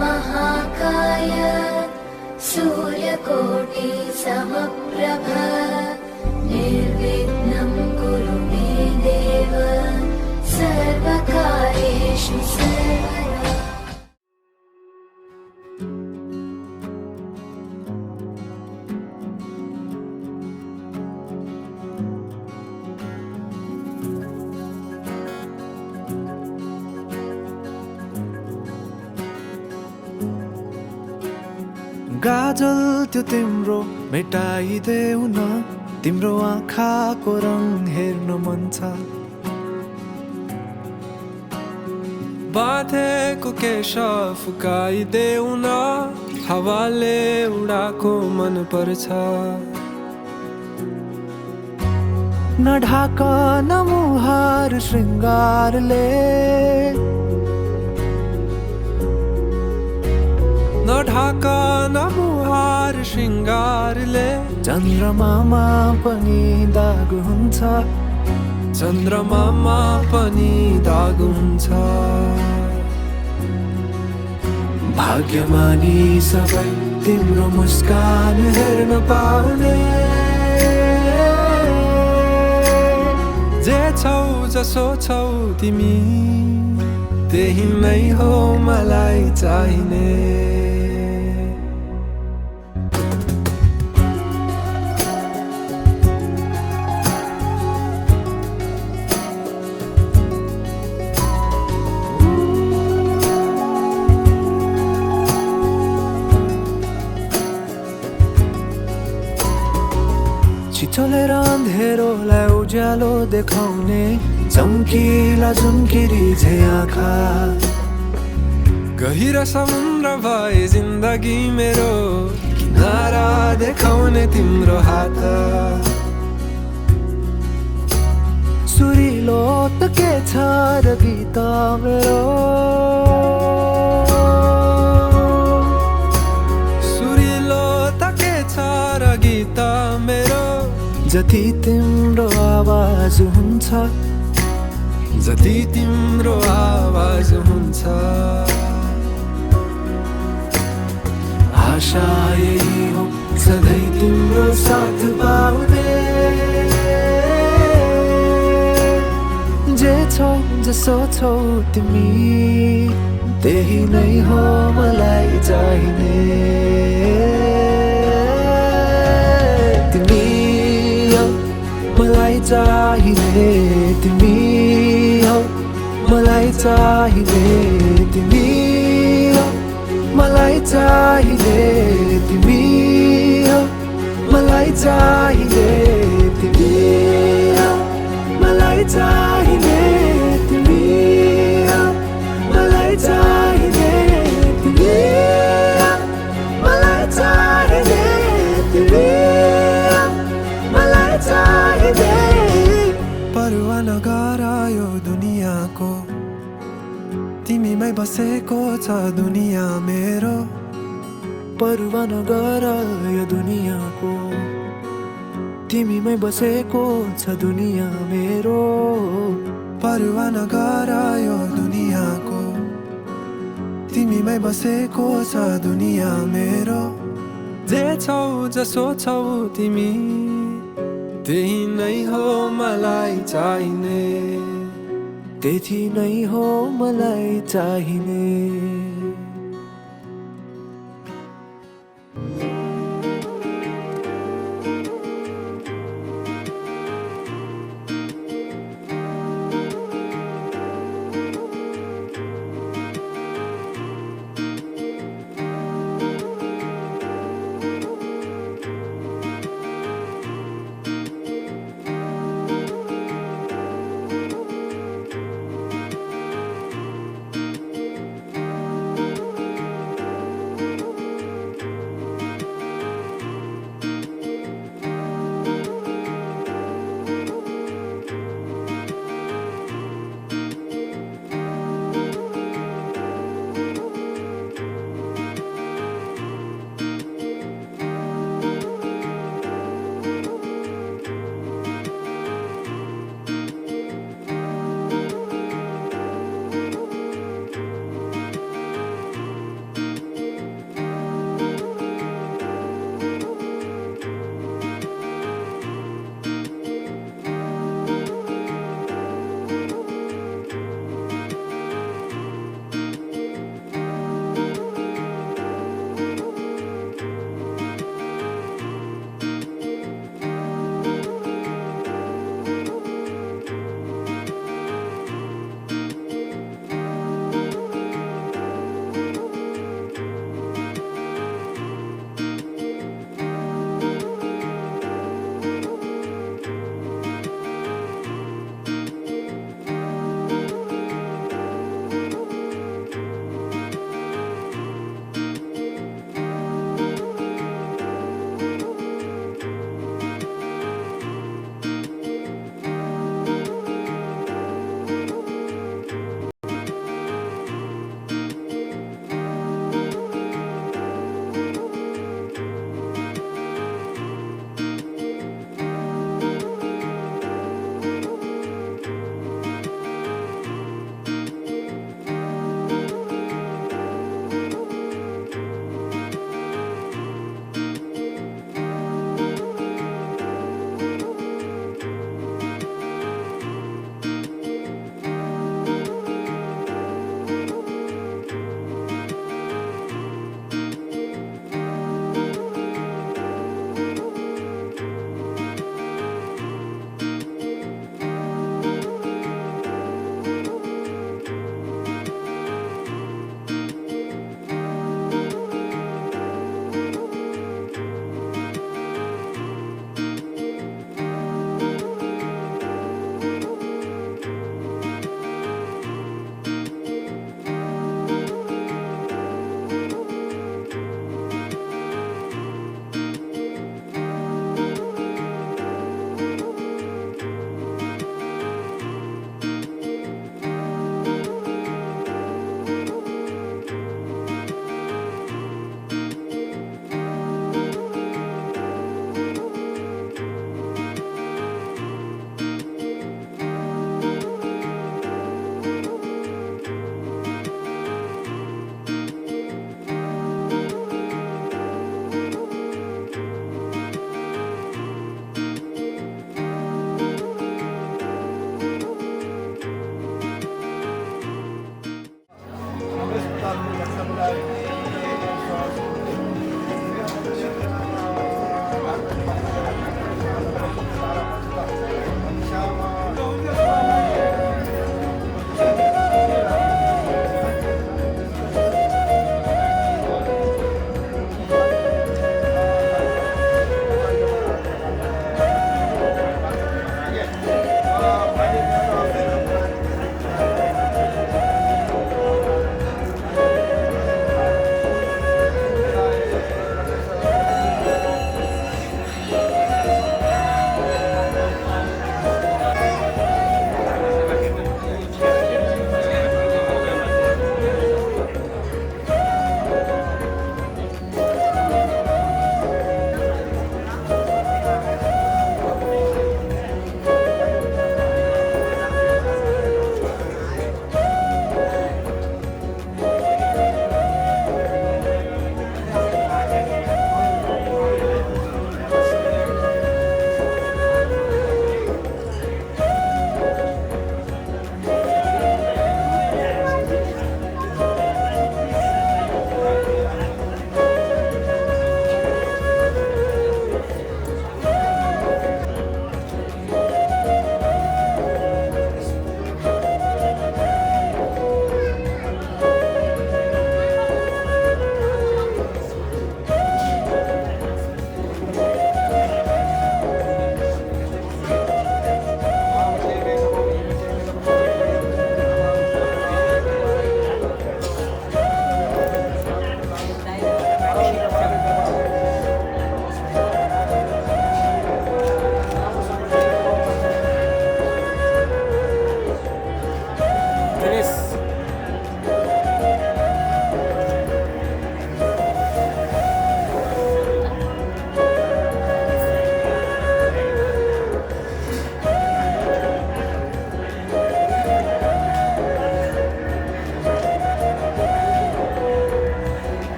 महाकाय सूर्यकोटि समप्रभ निर्विघ्नं कुरु मे देव सर्वकार्येषु सर्वदा। गाजल त्यो तिम्रो मेटाइदेऊ न, तिम्रो आँखाको रङ हेर्न मन छ। बाँधेको केश फुकाइदेऊ न, हावाले उडाको मन पर्छ। न ढाक न मुहार श्रृङ्गारले, न ढाक न मुहार श्रृङ्गारले। चन्द्रमामा पनि दाग हुन्छ, चन्द्रमामा पनि दाग हुन्छ। भाग्यमानी सबै तिम्रो मुस्कान हेर्न पाउने। जे छौ जसो छौ तिमी, त्यही नै हो मलाई चाहिने। छिचोलेर अँधेरोलाई उज्यालो देखाउने, चम्किला झुम्किरी झै आँखा। गहिरो समुद्र भए जिन्दगी मेरो, किनारा देखाउने तिम्रो हात। सुरिलो त के छ र गीत मेरो, सुरिलो त के छ र गीत मेरो। जति तिम्रो आवाज हुन्छ, जति तिम्रो आवाज हुन्छ। आशा यही हो सधैँ तिम्रो साथ पाउने। जे छौ जसो छौ तिमी, त्यही नै हो मलाई चाहिने। तिमी मलाई चाहिने, तिमी हौ मलाई चाहिने। तिमी हौ मलाई चाहिने, तिमी हौ मलाई चाहिने। तिमी हौ मलाई चाहिने, तिमी हौ मलाई चाहिने। तिमी हौ मलाई चाहिने, तिमी मलाई चाहिने। परवाह नगर यो दुनियाँको, तिमीमै बसेको छ दुनियाँ मेरो। परवाह नगर यो दुनियाँको, तिमीमै बसेको छ दुनियाँ मेरो। परवाह नगर यो दुनियाँको, तिमीमै बसेको छ दुनियाँ मेरो। जे छौ जसो छौ तिमी, त्यही नै हो मलाई चाहिने। त्यही नै हो मलाई चाहिने।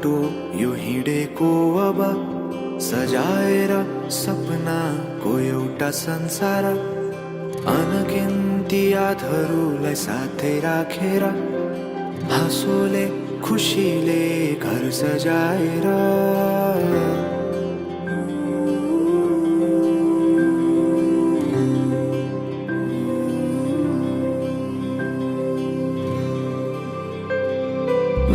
बाटो यो हिँडेको अब सजाएर सपनाको एउटा संसार अनगिन्ती यादहरूलाई साथै राखेर हाँसोले खुसीले घर सजाएर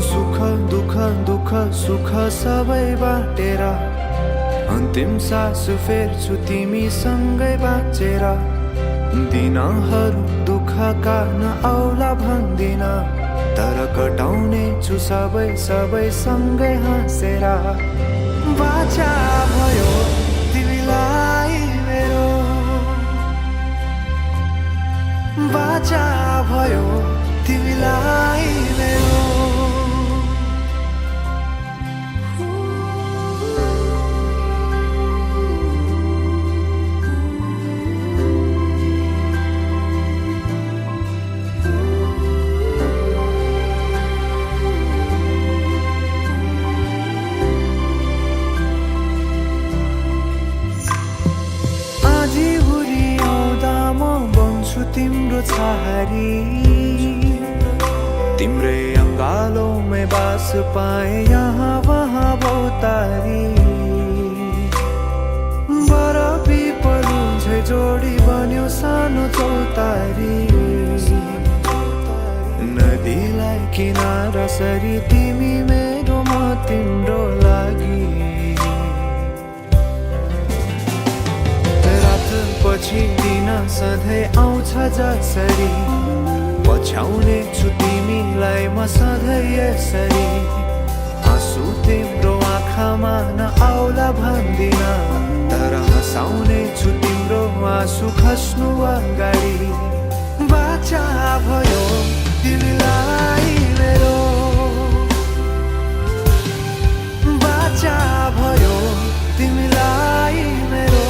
सुख दुःख दुःख सुख सबै बाटेर अन्तिम सास फेर्छु तिमीसँगै बाँचेर दिनहरू दुःखका नआउला भन्दिन तर कटाउने छु सबै सबै सँगै हाँसेर बाचा भयो तिमीलाई मेरो बाचा भयो तिमीलाई मेरो तिम्रो छहारी तिम्रै अङ्गालोमै बास पाए यहाँ वहाँ बहुतारी बरफी पलु झै जोडी बन्यो सानो चौतारी नदीलाई किनारा सरी तिमी मेरो म तिम्रो लागि पछि दिन सधैँ आउँछ जसरी पछ्याउने छु तिमीलाई म सधैँ यसरी आँसु तिम्रो आँखामा नआउला भन्दिन तर हँसाउने छु तिम्रो आँसु खस्नु अगाडि बाचा भयो तिमीलाई मेरो बाचा भयो तिमीलाई मेरो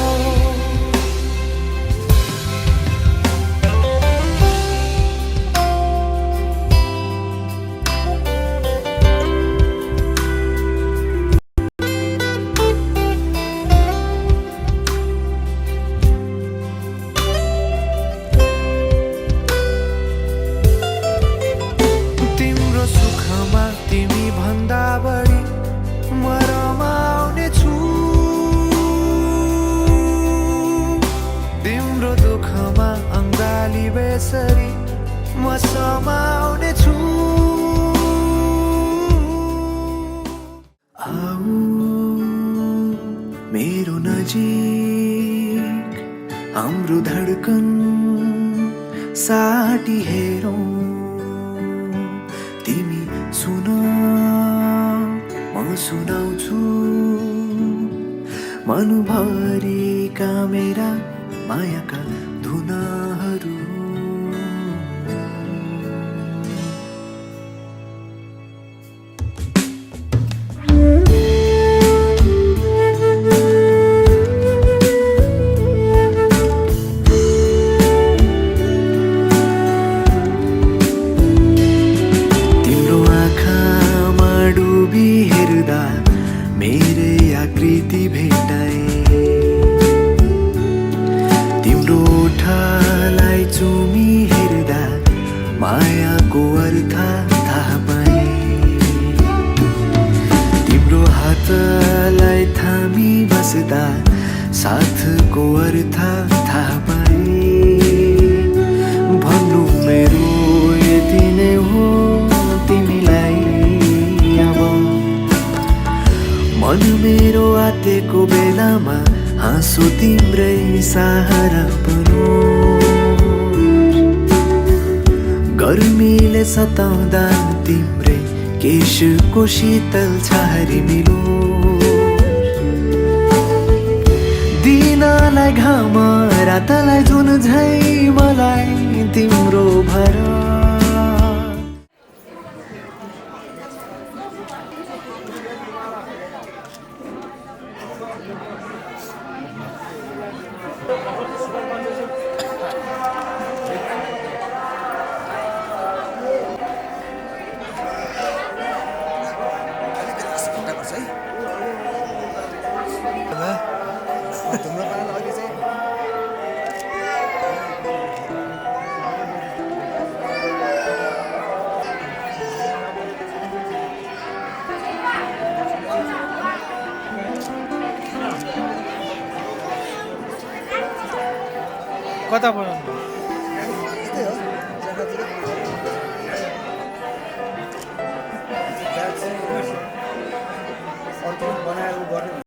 बेसरी म समाउने छु आऊ मेरो नजिक हाम्रो धडकन साटी हेरौँ तिमी सुन म सुनाउँछु मनभरिका मेरा मायाका धुनाहरू आकृति भेटाए तिम्रो ओठलाई चुमी हेर्दा मायाको अर्थ थाहा पाए तिम्रो हातलाई थामी बस्दा साथको अर्थ थाहा पाए भन्नु मेरो यति नै हो तिमीलाई अब मन मेरो आतेको बेलामा हाँसो तिम्रै सहारा बनो गर्मीले सताउँदा तिम्रै केशको शीतल छहारी मिलो दिनलाई घाम रातलाई जुन झै मलाई तिम्रो भर कता बनाउनु यतै हो जग्गातिर अर्को बनाएर गर्नु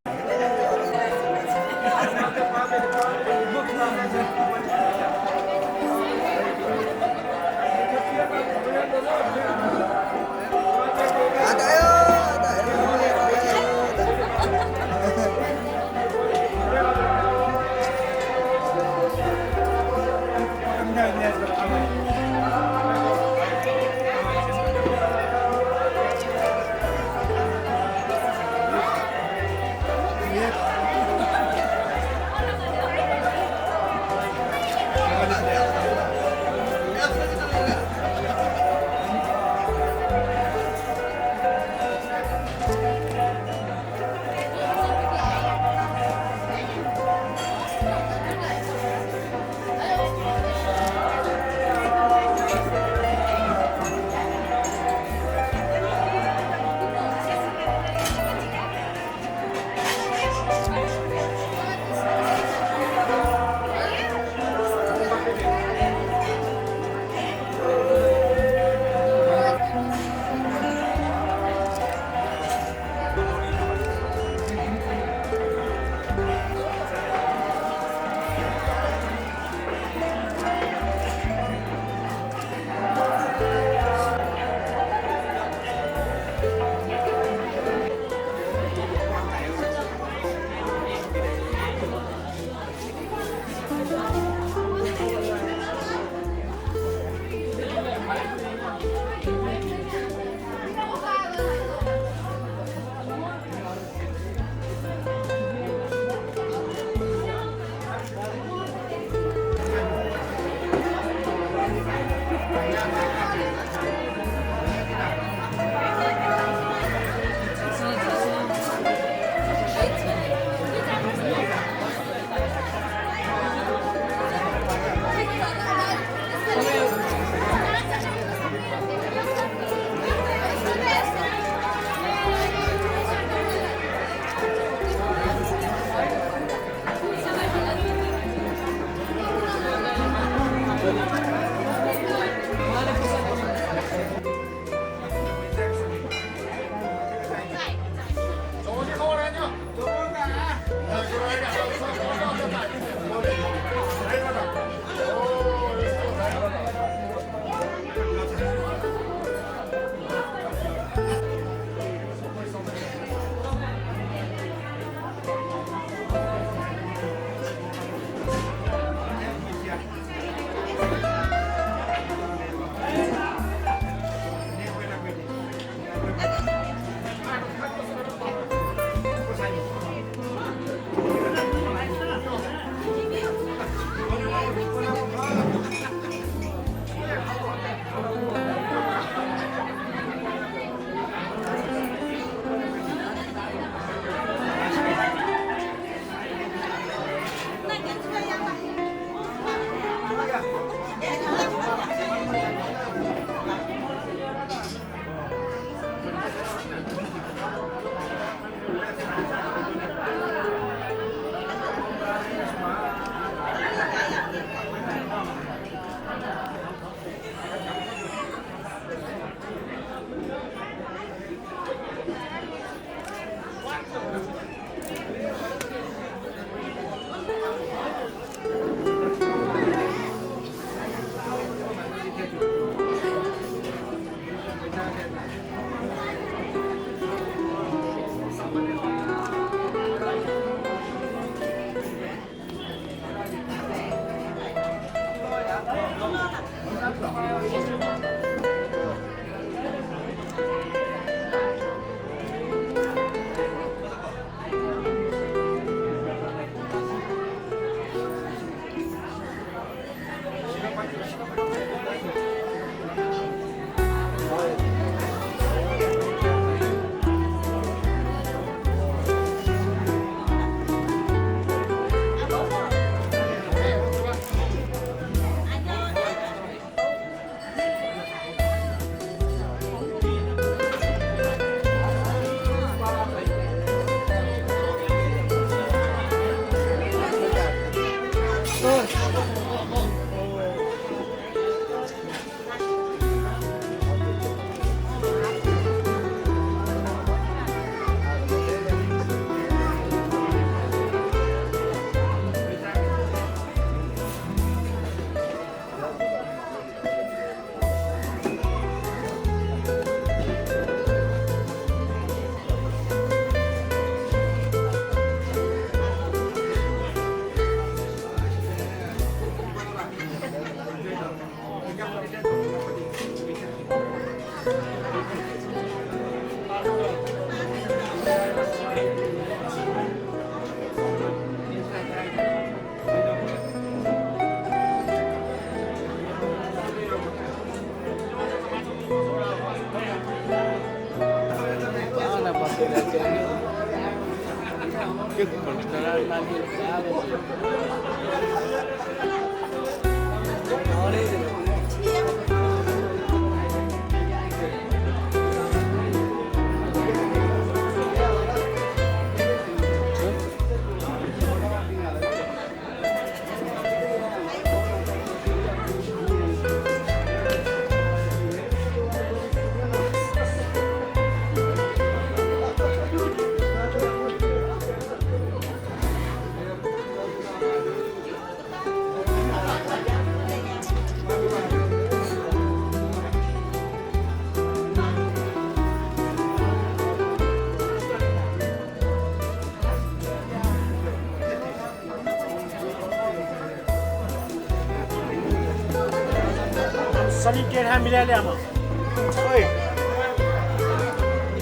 सनी टेढ़ा मिला ले हम ओए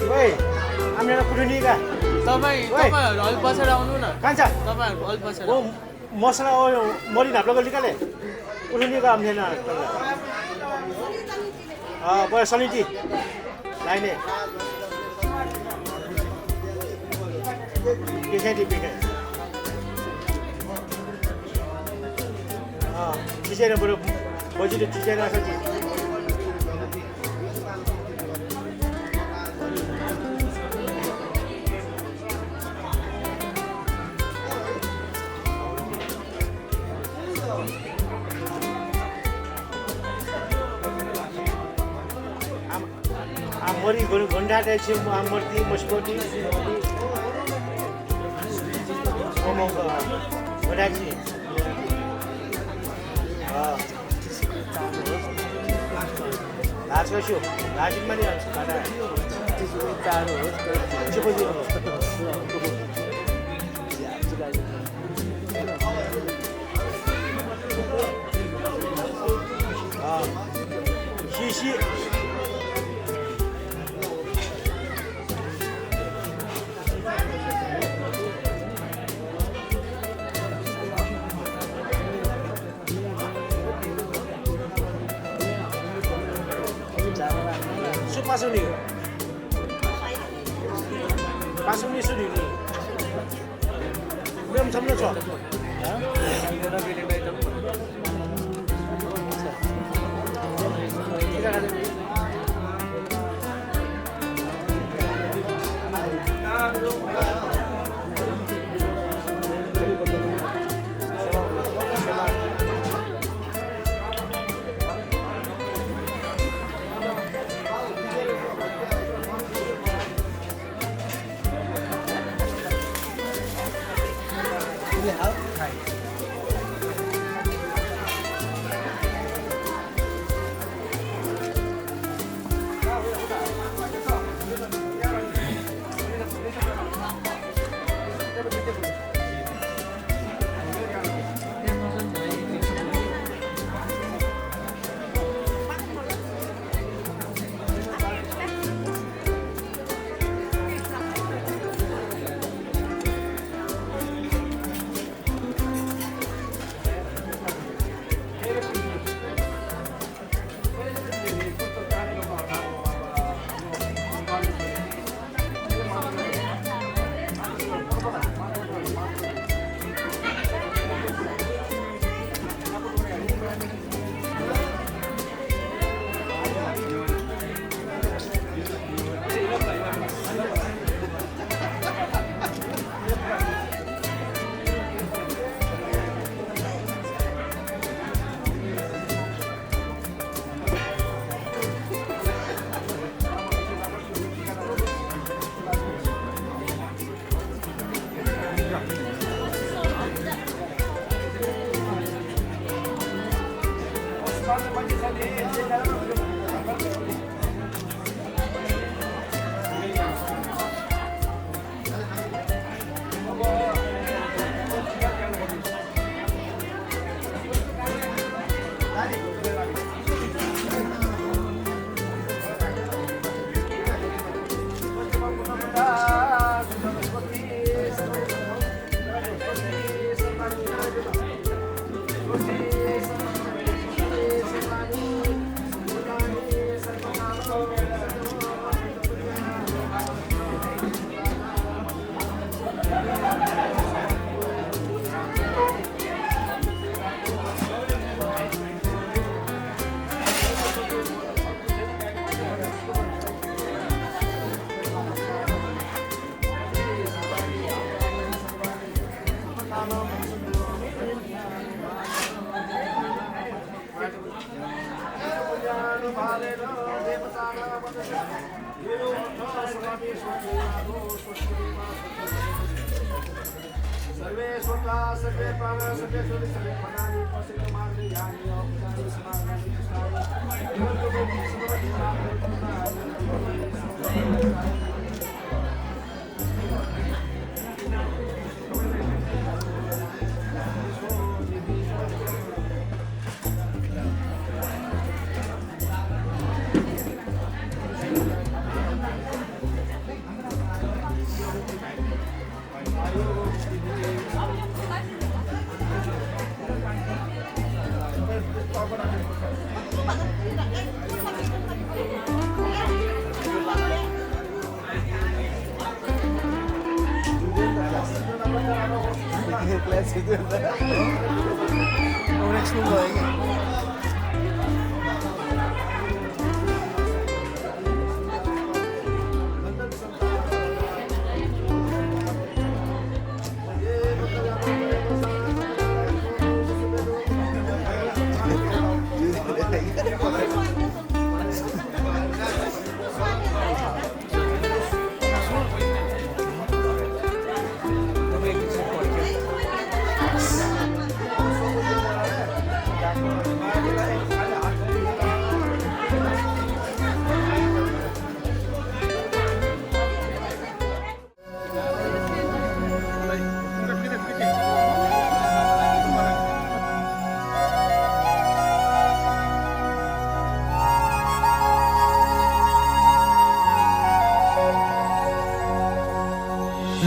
ओए हामीलाई कुटुनी का तपाईँहरू अलिक बसेर आउनु न कान्छ तपाईँहरू अलिक बसेर ओ मसला ओ मरी नाप्लो गली काले कुटुनी का हमने ना बस सनी जी लाइने पिखे दी पिखे चिचेर बरु बजिले चिचेर छ जी मरी घुंडाटे छि मूर्ति मुस्कोटी ओमोको घुंडाछि लाजको छु लाजिन पनि खाना चारो होस् चिपोजी शिशी pasuni pasuni suni belum sampai cok survey स्वता सर्वे प्राणा सर्वे सर्वे सर्वे फलानि पश्यन्तु मार्गे यानि अपदानि समानानि Class itu. Orang semua ini.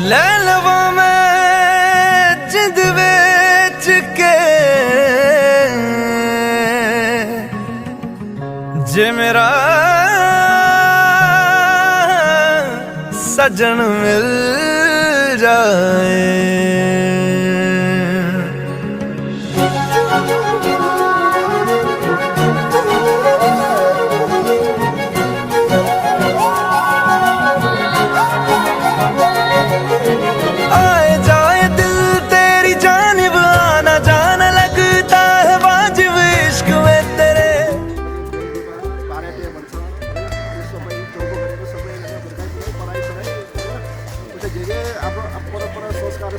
ਲੈ ਲਵਾਂ ਮੈਂ ਜਿੰਦ ਵਿੱਚ ਕੇ ਜੇ ਮੇਰਾ ਸਜਣ ਮਿਲ ਜਾਏ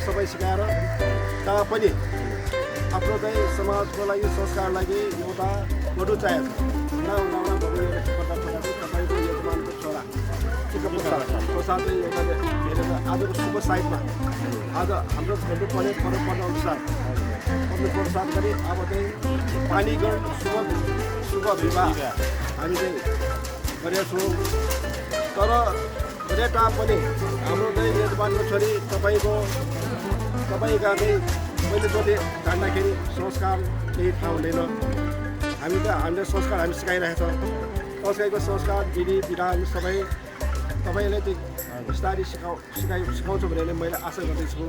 सबै सिकाएर तापनि आफ्नो चाहिँ समाजको लागि संस्कार लागि एउटा बडु चाहिएको तपाईँको यजमानको छोरा प्रसाद चाहिँ एउटा हेरेर आजको शुभ साइडमा आज हाम्रो भन्नुपर्ने परम्परा अनुसार प्रसाद गरी अब चाहिँ पानीगढ शुभ विवाह हामी चाहिँ गरेका छौँ तर धेरै तापनि हाम्रो चाहिँ यजमानको छोरी तपाईँका चाहिँ पहिलोचोटि जान्दाखेरि संस्कार केही थाहा हुँदैन हामीले संस्कार हामी सिकाइरहेको छ कसैको संस्कार विधि विधान सबै तपाईँले चाहिँ बिस्तारै सिकाउँछु भनेर मैले आशा गर्दैछु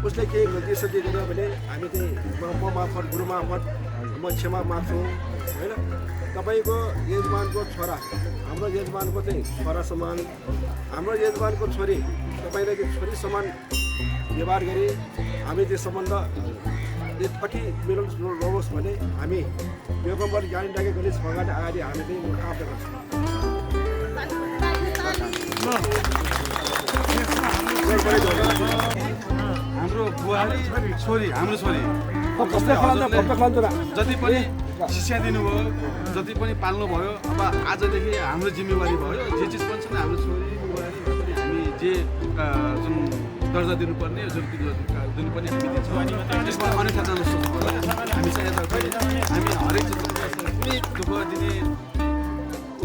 उसले केही गल्ती सल्ती गर्यो भने हामी चाहिँ म मार्फत गुरु मार्फत म क्षमा माग्छु होइन तपाईँको यजमानको छोरा हाम्रो यजमानको चाहिँ छोरा समान हाम्रो यजमानको छोरी तपाईँले चाहिँ छोरी समान व्यवहार गरी हामी त्यो सम्बन्ध कति मिलन रहोस् भने हामी योगम्बर ज्ञान डाके गणेश भगवान् अगाडि हामी चाहिँ कामना गर्छौँ हाम्रो बुहारी छोरी हाम्रो छोरी जति पनि शिक्षा दिनुभयो जति पनि पाल्नुभयो अब आजदेखि हाम्रो जिम्मेवारी भयो जे चिज पनि छ हाम्रो छोरी बुहारी हामी जे जुन दर्जा दिनुपर्ने जुन पनि हामी दिन्छौँ त्यसमा अन्यथा जान सक्छौँ हामी चाहिँ यता हामी हरेक चिजमा कुनै दुःख दिने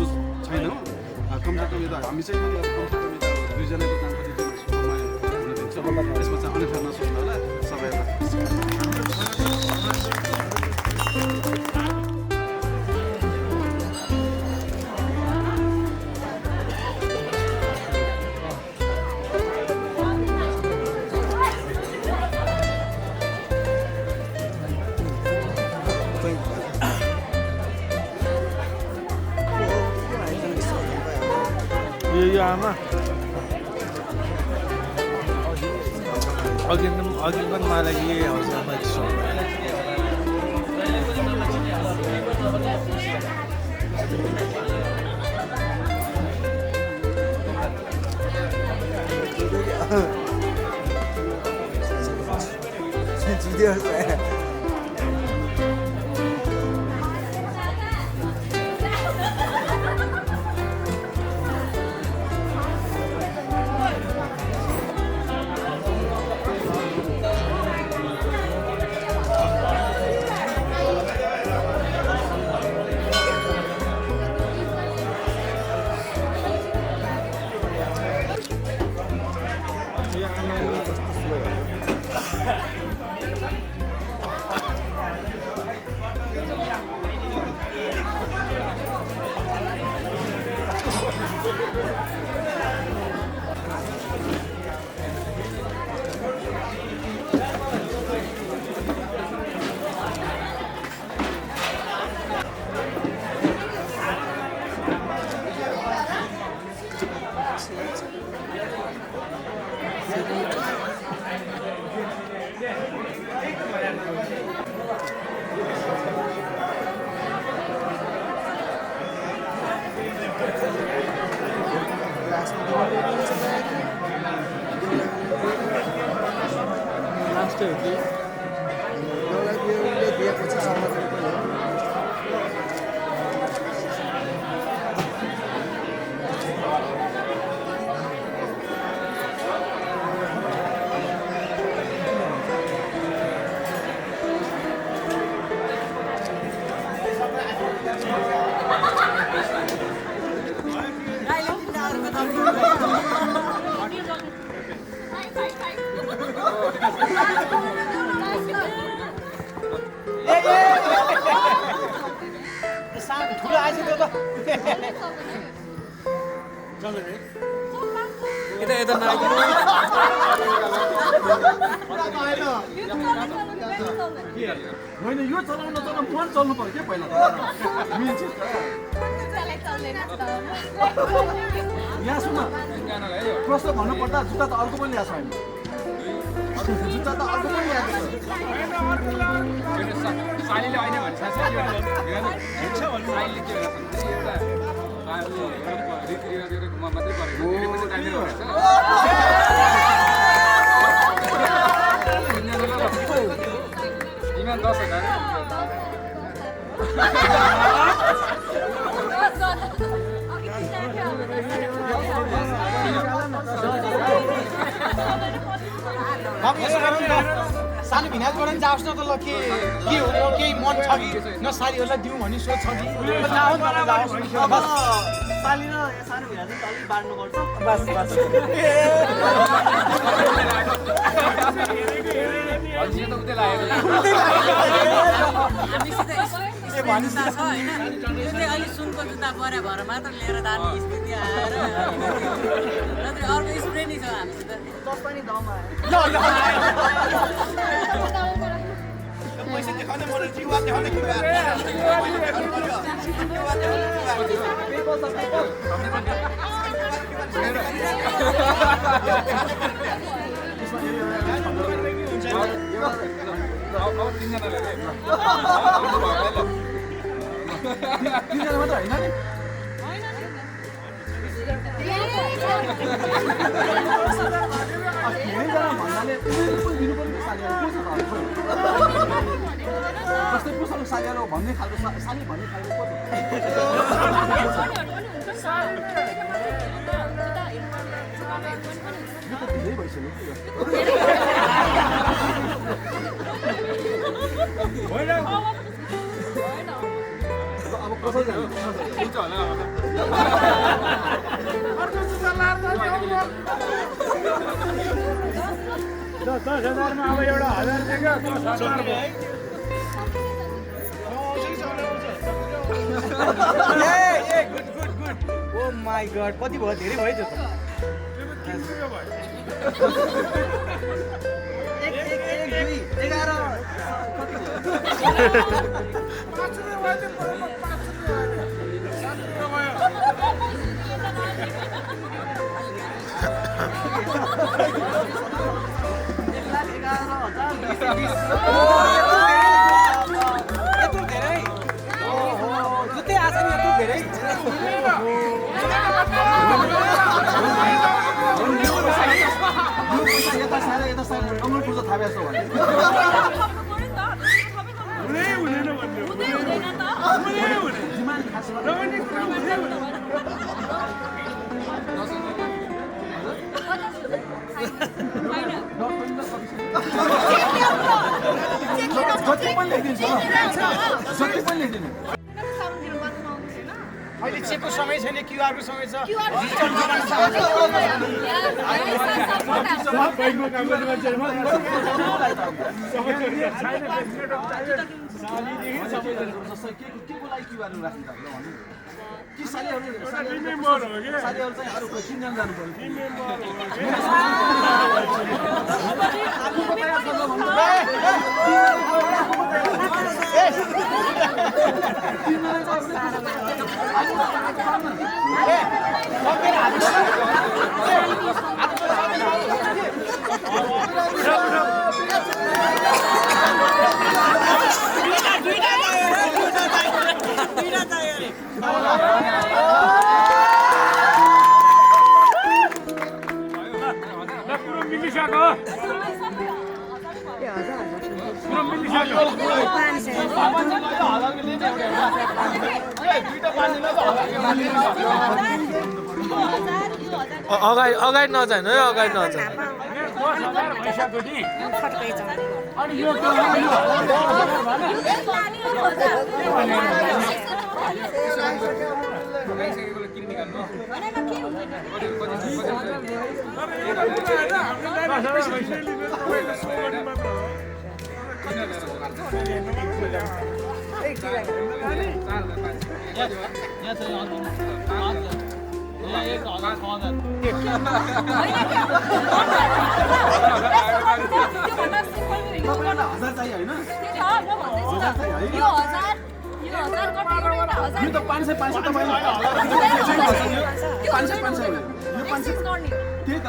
उस छैनौँ कमसे कम यता हामी चाहिँ कमसेकम यता दुईजनाको दाम्पत्य जीवन सुखमय हुन दिन्छौँ त्यसमा चाहिँ अन्यथा नसोच्नु होला सबैलाई यो आमा अघि पनि मलाई यही हौसलामा जुदियोस् लास्ट हो कि उसले दिएपछि समाधान पनि हो ठुलो आएछ त्यो त यता यता नआइदिनु होइन यो चलाउन मन चल्नु पर्यो क्या पहिला मेन चिज त यहाँ सुन प्रश्न भन्नुपर्दा जुत्ता त अर्को पनि ल्याएको छ हामी जुत्ता त अर्को पनि ल्याएको सालीले होइन भने सालीले के रीतिरिवाजमा मात्रै गरेको इमान 10,000 सानो भिनाजबाट पनि जाओस् न त ल के हो केही मन छ कि न सालीहरूलाई दिउँ भन्ने सोच छ कि जाओस् न जाओस् अब साली र सानो भिनाज चाहिँ अलिक बाँड्नुपर्छ बस बस त उतै लाग्यो छ होइन त्यो चाहिँ अहिले सुनको जुत्ता परे भएर मात्र लिएर जाने स्थिति आएर नत्र अर्को स्प्रे नै छ हामीसित पनि दम पैसा देखाउने मलाई जीवा देखाउने कि तिनजना मात्र होइन नि धेरैजना भन्नाले उनीहरू पनि दिनु पर्ने सालीहरू को छ जस्तै पुस्तक सालीहरू भन्ने खालको साली भन्ने खालको को यो त धेरै भइसक्यो अब कसरी हुन्छ होला अर्को जुत्ता लाएर 10,000मा अब एउटा 1000 दिएको 10,000 ए गुड ओ माई गड कति भयो धेरै भयो त्यो यत्रो धेरै जुत्तै आछ नि यत्रो धेरै यता साइड यता साइड कमल पूजा थाहा छ भने जिमान खास जति पनि ल्याइदिन्छ जति पनि ल्याइदिनु अहिले चेकको समय छैन क्युआरको समय छ कि सालीहरु चाहिँ अरु किन जानु अगाडि नजानु है अगाडि नजानु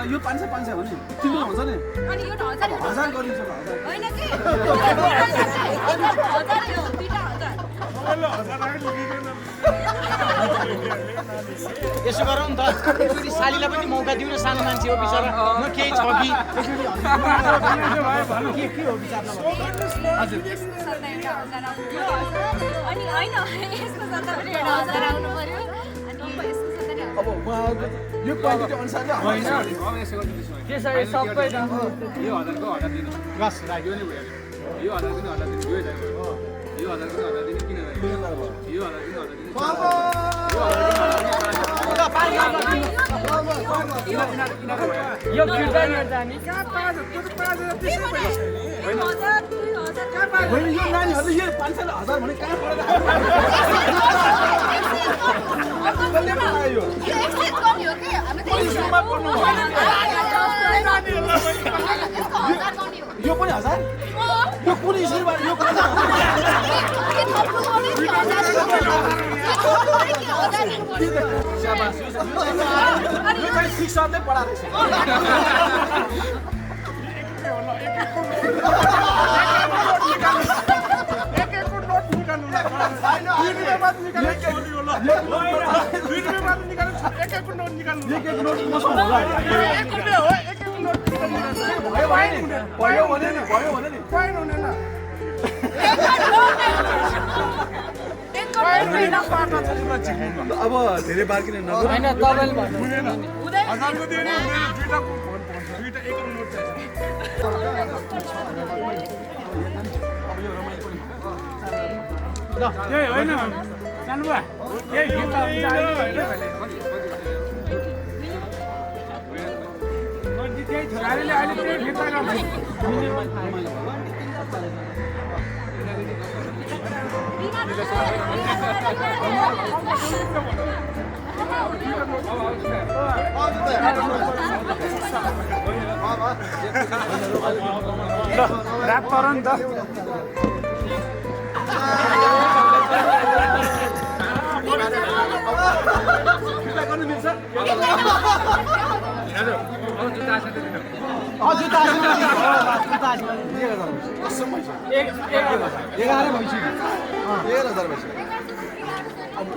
यो 500 हो नि किन्नु हुन्छ नि अनि यो 1000 गरिन्छ हैन के यसो गरौँ नि त एकचोटि सालीलाई पनि मौका दिउँ न सानो मान्छे हो बिचरा न केही छ कि के हो विचारमा हजुर अनि हैन यसको सट्टा पनि 1000 आउनु पर्यो अनि यसको सट्टा अब यो क्वालिटी अनुसारले होइन अब यसो गर्दिछु के छ सबै यो 1000 को हटा दिनु बस लाग्यो नि यो 1000 को हटा दिनु यो 1000 को हटा दिनु किन यो 1000 को हटा दिनु यो किर्दा जाने यो नानीहरुले यो 500 1000 भने कहाँ पढ्दा यो पनि 1000 यो कुनै स्कुलबाट यो शिक्षाले पढाएको भयो भने नि अब धेरै बार्किन नगर्नु हैन तपाईले भन्नु हजारको दिने दुईटाको दुईटा एक नोट चाहिन्छ ल ए हैन सानो बा ए गीत हुन्छ अहिले त्यही छोराले अहिले त्यही गीत रात पर नि त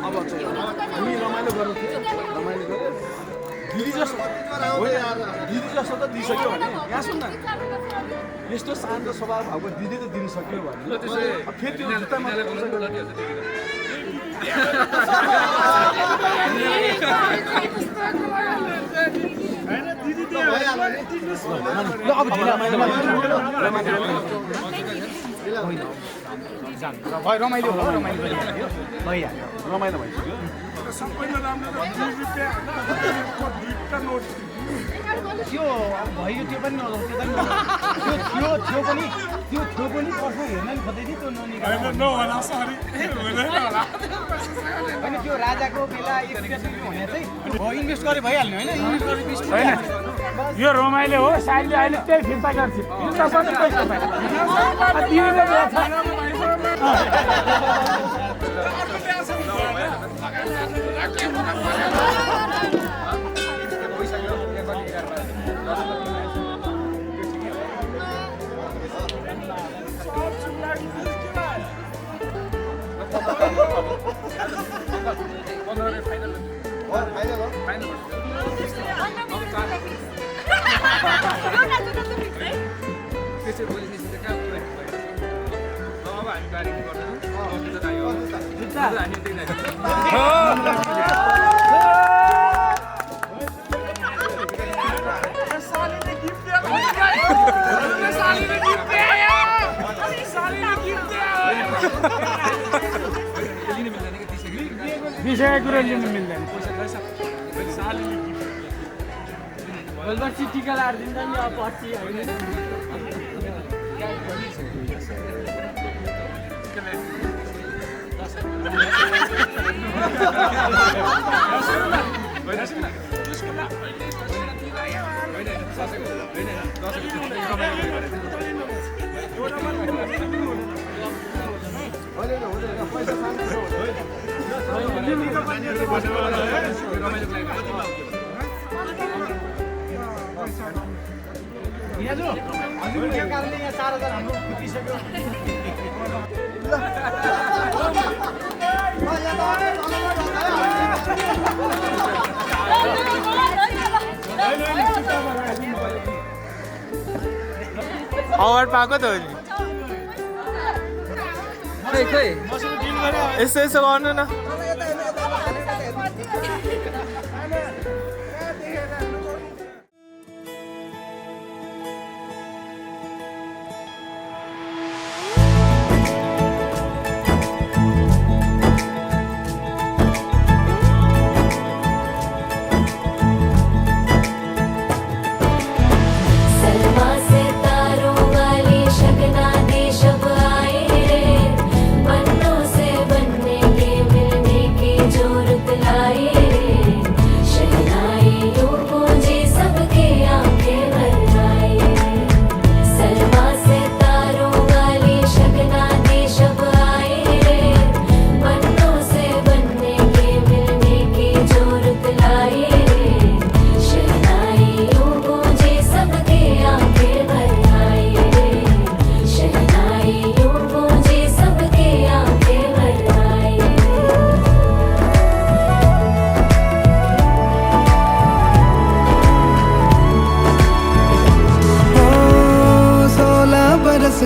अब चाहिँ हामी रमाइलो गर्नु थियो रमाइलो गऱ्यो दिदी जस्तो दिदी जस्तो त दिइसक्यो भने यहाँ सुन न यस्तो शान्त स्वभाव भएको दिदी त दिन सक्यो भने अब फेरि त्यो जुत्ता मात्रै रमाइलो हो रमाइलो भइहाल्यो रमाइलो भइसक्यो सबैले राम्रो त्यो अब भयो त्यो पनि नजाउँ त्यो पनि त्यो पनि पर्छ हेर्न नि खोज्दै त्यो नहोला सरी होइन त्यो राजाको बेला हुने चाहिँ इन्भेस्ट गरे भइहाल्ने होइन इन्भेस्ट गरे यो रमाइलो हो साइडले अहिले त्यही फिर्ता गर्छ फिर्ता पनि पैसा त्यसै बोली निस्किन्छ कहाँ पुरै अब हामी गाडी गर्दैछौँ हामी विषय कुरा लिनु मिल्दैन टिका लाएर दिन्छ नि अब पर्सि होइन हजुरको कारणले यहाँ 4,000 हाम्रो फुटिसक्यो अवार्ड पाएको त हो नि खै यसो गर्नु न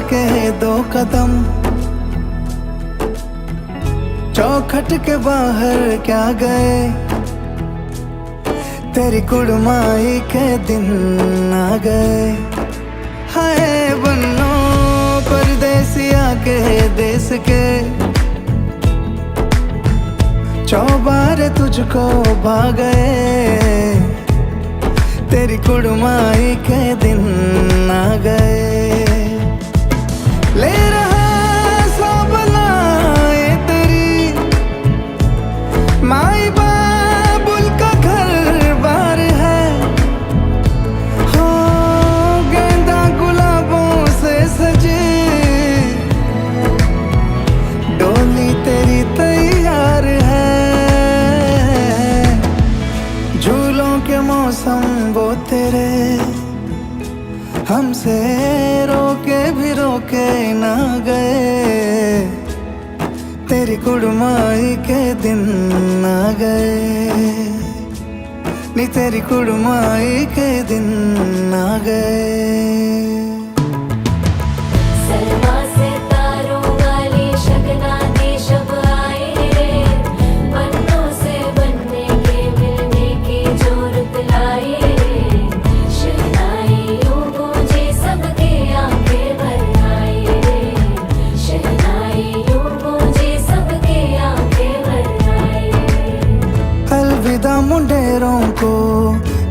के 2 कदम चौखट के बाहर क्या गए तेरी कुड़माई के दिन आ गए हाय बन्नो परदेसिया के देश के चौबारे तुझको भा गए तेरी कुड़माई के दिन आ गए ले रहा सब लाए तेरी माई बाबुल का घर बार है हो गेंदा गुलाबों से सजे डोली तेरी तैयार है झूलों के मौसम वो तेरे हमसे रोके भी रोके ना गए तेरी कुड़माई के दिन आ गए नी तेरी कुड़माई के दिन आ गए। सलमा से तारों वाली शगना दी शब आए रे, पन्नों से बनने के मिलने की जरूरत लाए रे, शहनाई यूं गूंजे सबके आंखें भर आए रे, शहनाई यूं गूंजे सबके आंखें भर आए रे। अलविदा मुंडेरों को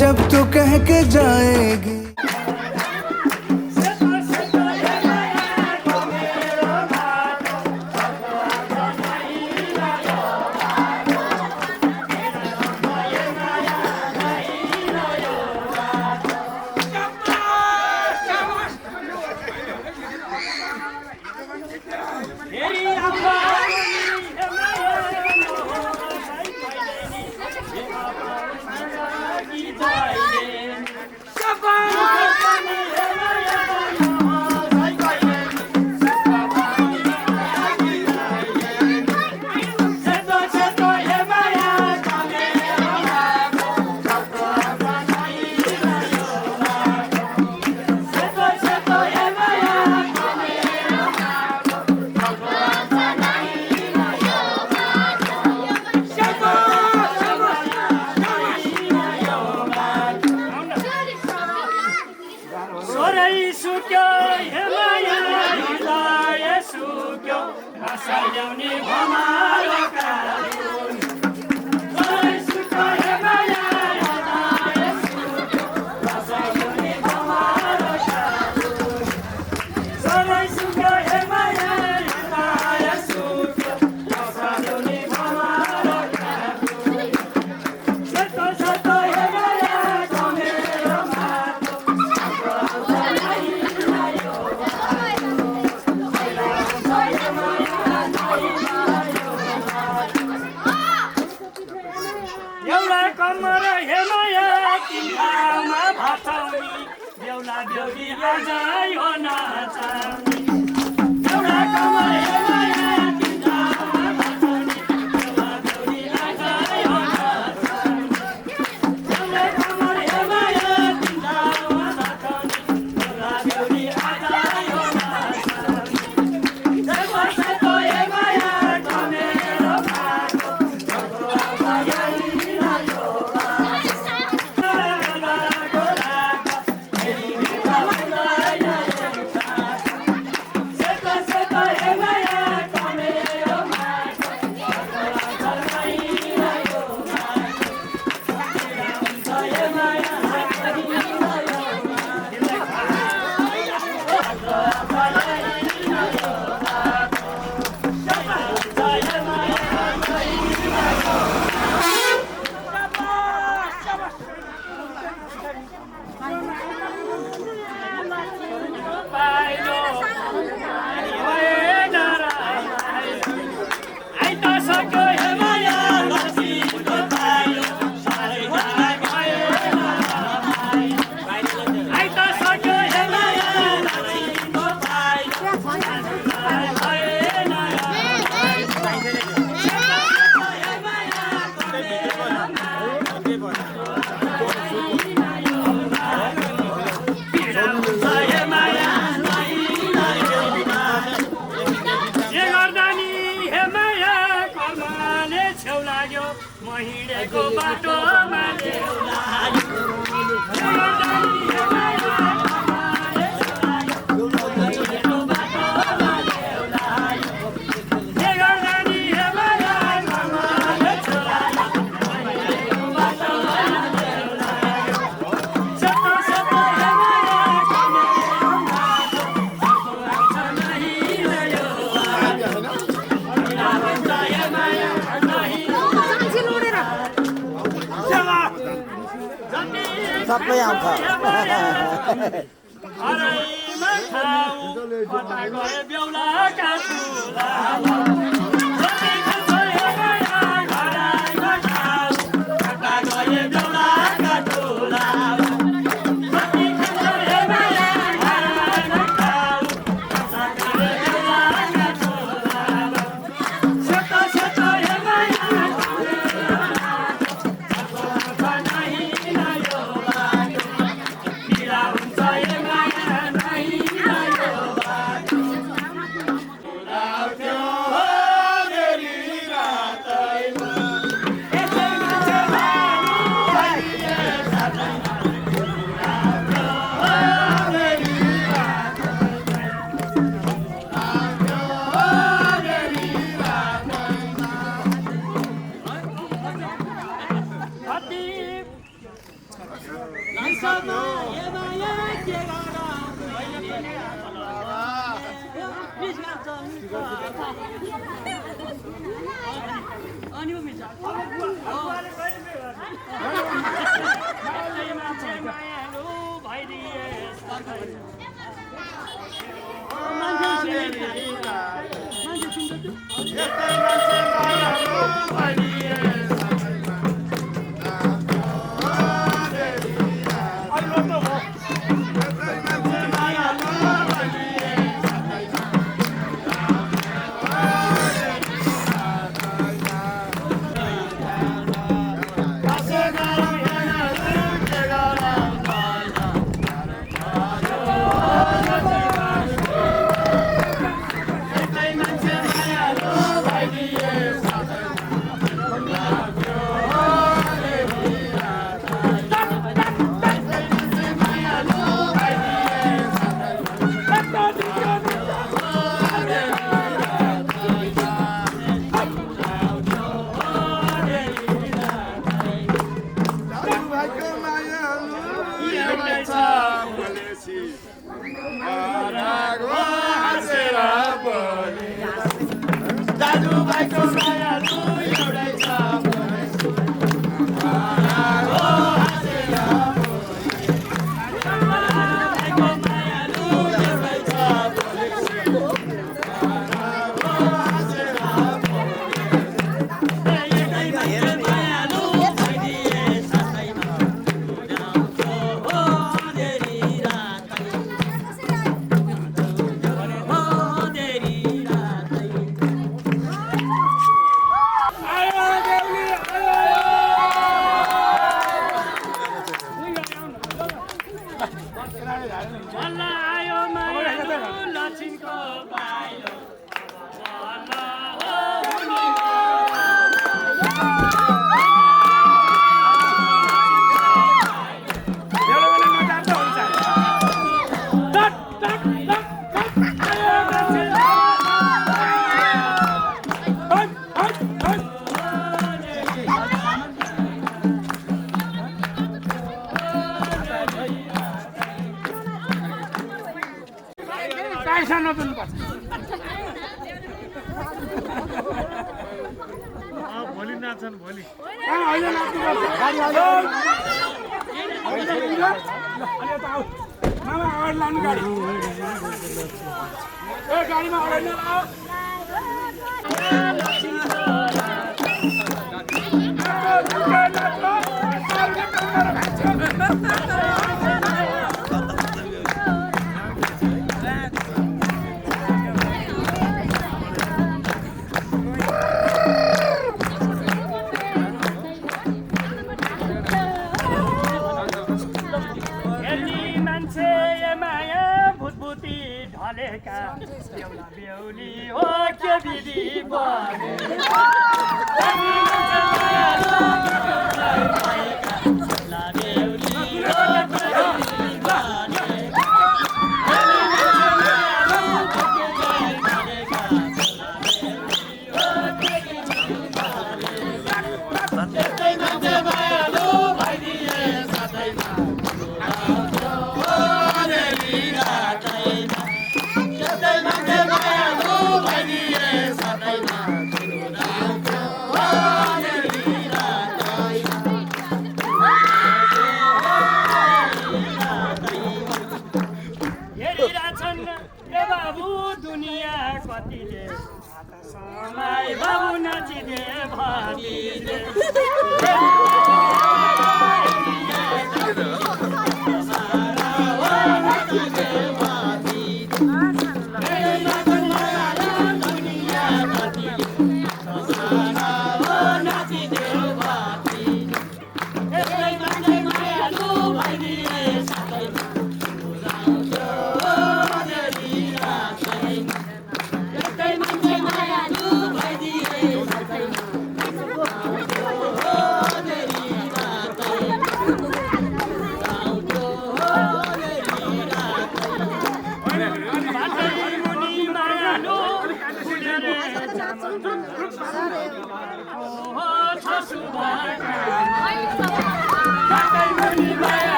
जब तू कह के जाएगी। सबै आउँछ अनि उ मिल्छ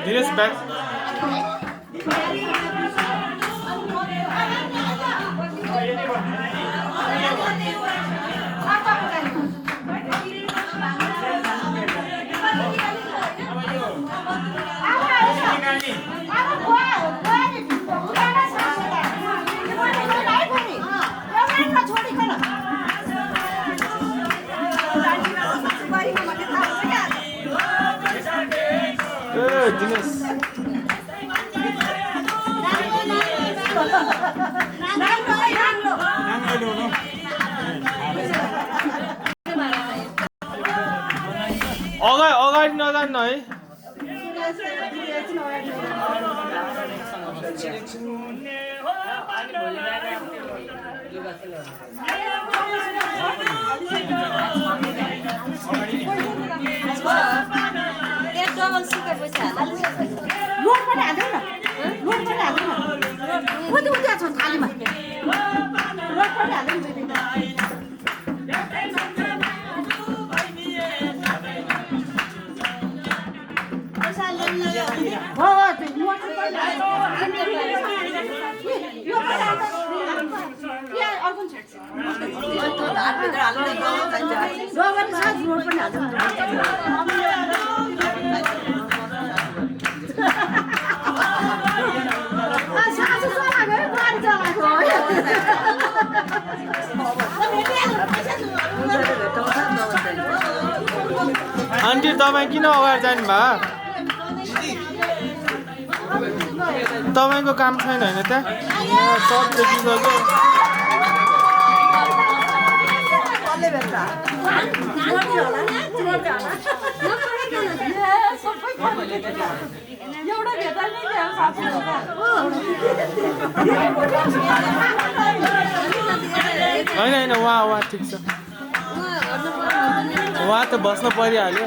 Dinesh back. Dinesh. अगाडि नजान्न है लोड पनि हाल्दैन लोड पनि हाल्दैन कति उठ्या छ थालीमा लोड पनि हाल्दैन आन्टी तपाईँ किन अगाडि जानु भयो तपाईँको काम छैन होइन त्यहाँ सब देखिसक्यो होइन होइन उहाँ ठिक छ उहाँ त बस्न परिहाल्यो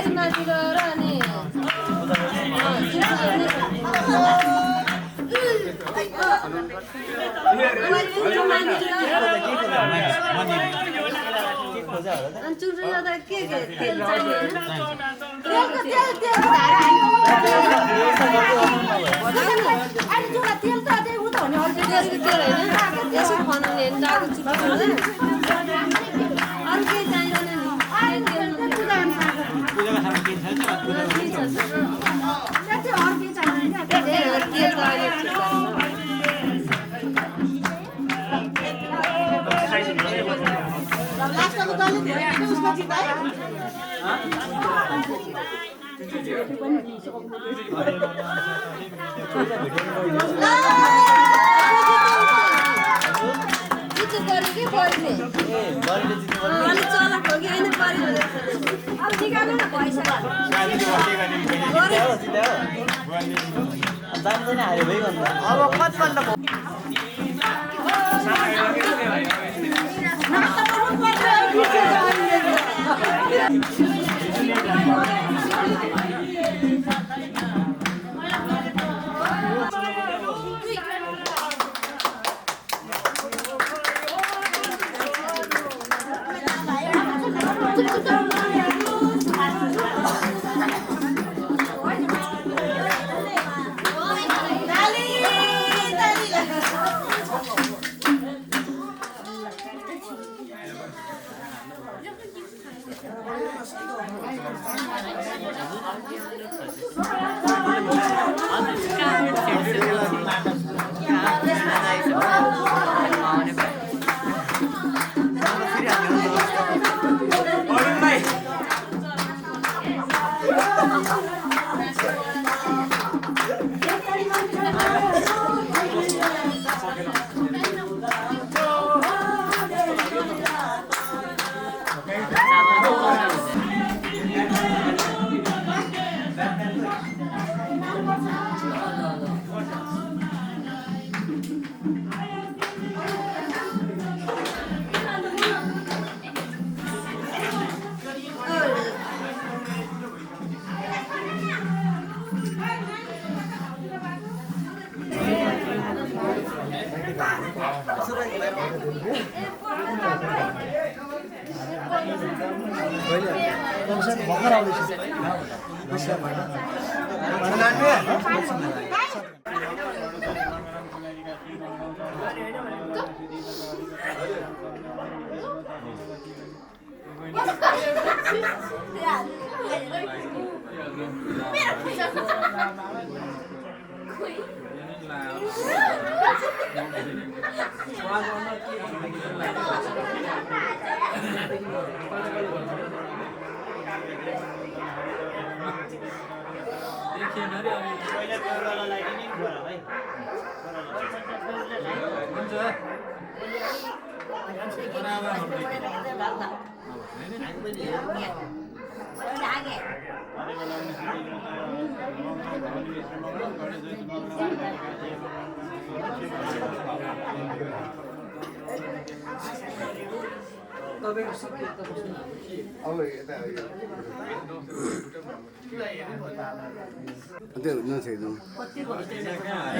गरी माथि गएर अनि चुक्री जाँदा के तेल चाहियो यसो बनाउने डाको चुक्री अरू केही चाहिँदैन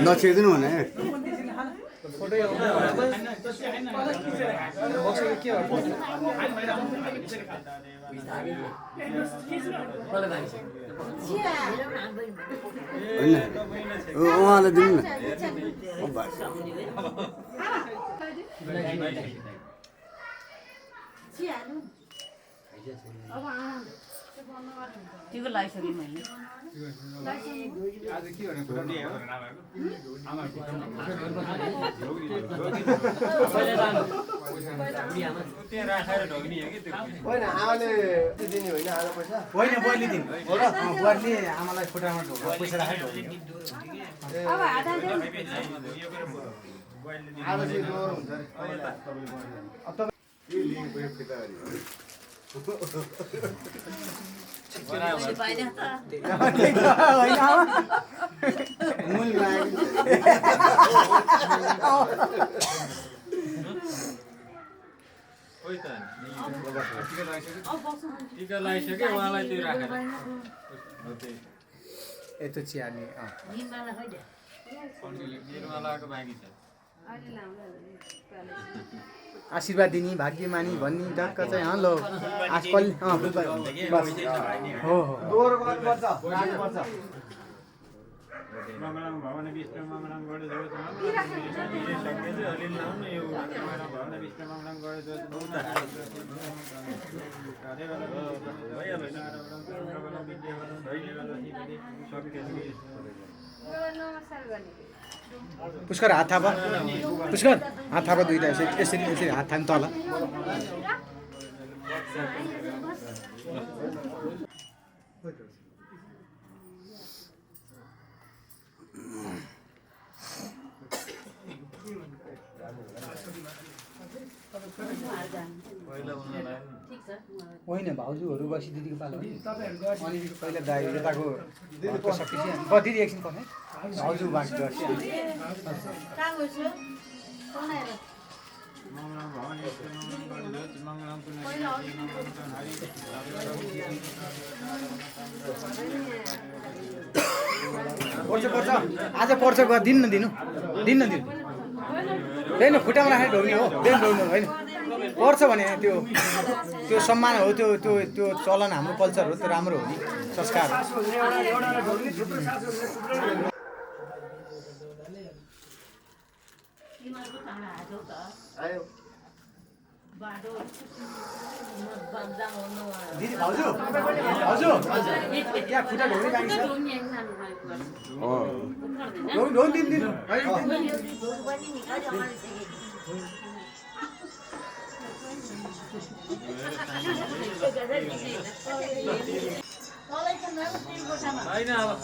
नछेदिनु भने उहाँलाई दिनु न टिको लगाइसकेँ मैले आज के भने खुट्टाले हो त्यहाँ राखेर ढोग्ने हो कि त्यो होइन आमाले दिने होइन आज पैसा होइन बहिनी दिन हो र बुहारीले आमालाई खुट्टामा ढोका पैसा राखेर ढोग्यो आज चाहिँ डोर हुन्छ अब तपाईँ लिएको फिर्ता खोइ त टिका लगाइसक्यो उहाँलाई त्यो राखेर यस्तो चिहार्ने निर्मलाको बाँकी छ आशीर्वाद दिने भाग्यमानी भन्ने टक्क चाहिँ ल आजकल हो मङ्गलम भवन विष्णु मङ्गलम गढ देवत भवन विष्णु मङ्गलम गढ पुष्कर हात थाप पुष्कर हात थाप दुईटा यसरी यसरी हात थाप्नु तल होइन भाउजूहरू बसी दिदीको पालो अनि पहिला दाइ यताको सकेपछि दिदी एकछिन पर्ने भाउजू बाँकी गर्छ मङ्गलम भवन विष्णु मङ्गलम गढ देवत मङ्गलम पर्छ आज पर्छ दिन न दिनु होइन खुट्टामा राखेर ढोग्ने हो ढोग्नु होइन पर्छ भने त्यो सम्मान हो त्यो चलन हाम्रो कल्चर हो त्यो राम्रो हो नि संस्कार दिदी भाउजू यहाँ खुट्टा ढोग्ने बाँकी छ दिन होइन अब